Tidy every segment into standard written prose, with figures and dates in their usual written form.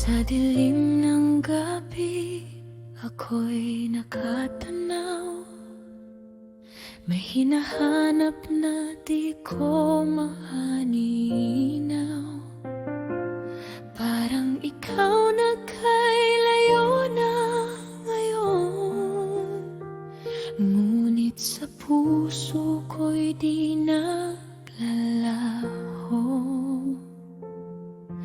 Sa dilim ng gabi, ako'y nakatanaw. May hinahanap na di ko mahaninaw. Parang ikaw na kay layo na ngayon, ngunit sa puso ko'y di naglalaho.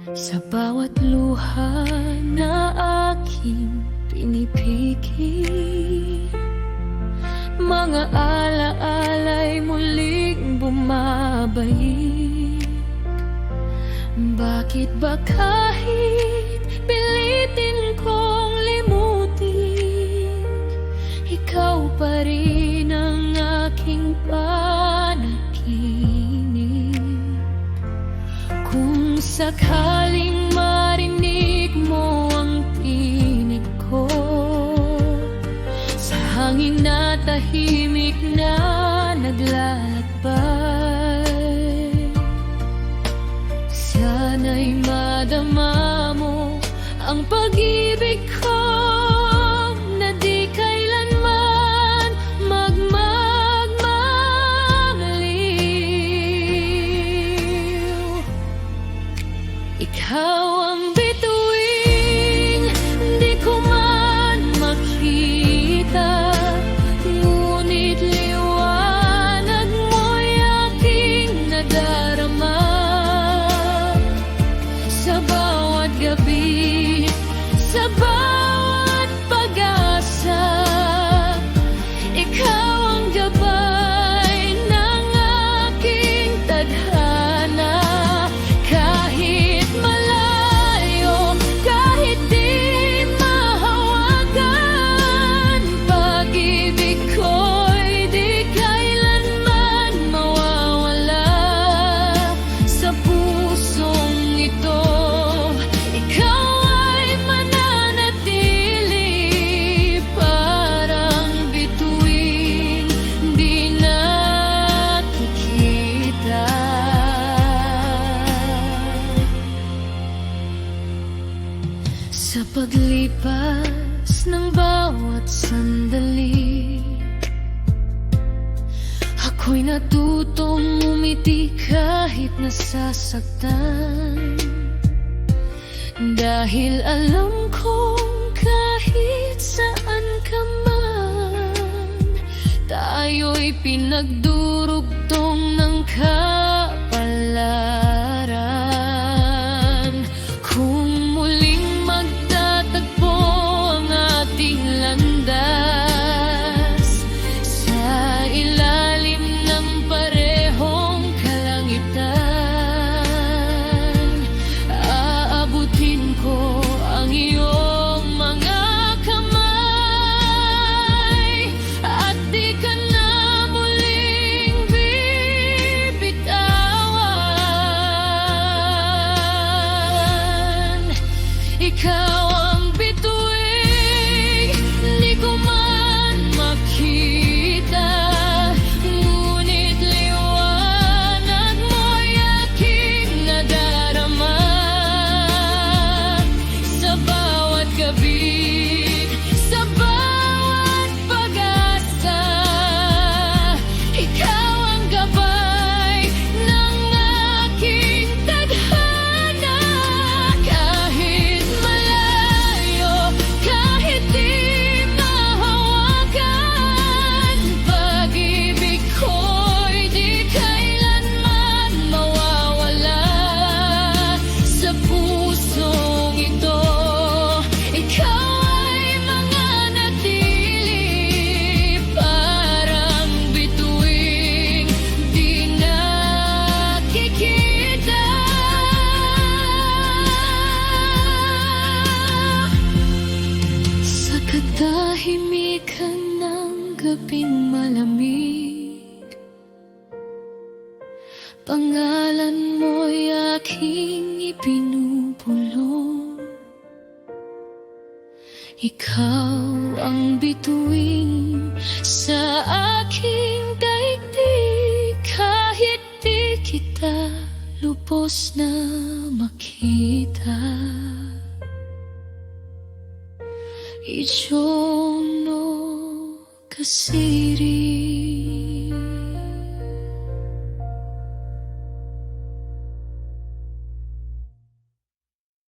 Sa bawat luha na aking pinipigil, mga alaala'y muling bumabalik. Bakit ba kahit pilitin kong limutin, ikaw pa rin ang aking panaginip? Kung sakaling marinig mo ang tinig ko, sa hangin na tahimik na naglalakbay, sana'y madama mo ang pag-ibig ko na di kailanman magmamaliw. Ikaw ang bituin, di ko man makita, ngunit liwanag mo'y aking nadarama. Sa bawat gabi, sa bawat pag-asa, ikaw ang gabay ng aking tadhana. Kahit malayo, kahit di mahawakan, pag-ibig ko'y di kailanman mawawala. Sa pusong ito, ikaw ay mananatili, parang bituin di nakikita. Sa paglipas ng bawat sandali, ako'y natutong umiti kahit nasasaktan. Dahil alam kong kahit saan ka man, tayo'y pinagdurugtong ng kapalaran. Kung muling magtatagpo ang ating landas, sa ilalim ng parehong kalangitan, aabutin ko ang iyong mga kamay, at di ka na muling bibitawan. Ikaw ang bituin, di ko man makita, ngunit liwanag mo'y aking nadarama. Sa bawat gabi, sa bawat pag-asa, ikaw ang gabay ng aking tadhana. Kahit malayo, kahit di mahawakan, pag-ibig ko'y di kailanman mawawala. Sa pusong ito, ikaw ay mananatili, parang bituin di nakikita. Sa katahimikan ng gabing malamig, pangalan mo'y aking ipinupulong. Ikaw ang bituin sa aking daigdig, kahit di kita lubos na makita. 一种のかしり